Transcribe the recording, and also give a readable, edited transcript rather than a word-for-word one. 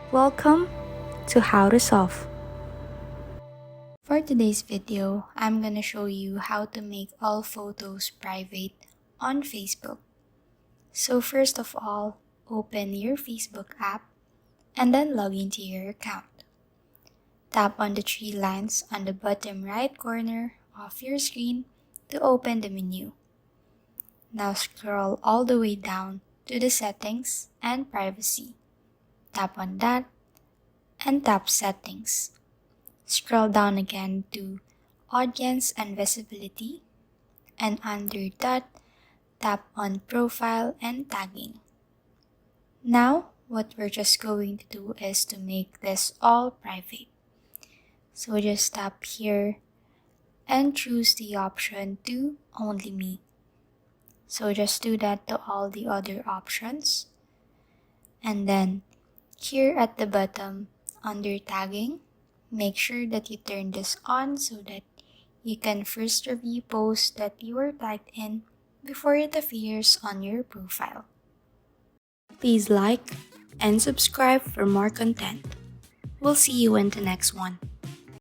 Welcome to How to Solve. For today's video, I'm gonna show you how to make all photos private on Facebook. So first of all, open your Facebook app and then log into your account. Tap on the three lines on the bottom right corner of your screen to open the menu. Now scroll all the way down to the settings and privacy. Tap on that and tap settings. Scroll down again to audience and visibility, and under that, tap on profile and tagging. Now, what we're just going to do is to make this all private. So just tap here and choose the option to only me. So just do that to all the other options. And then here at the bottom under tagging, make sure that you turn this on so that you can first review posts that you were tagged in before it appears on your profile. Please like and subscribe for more content. We'll see you in the next one.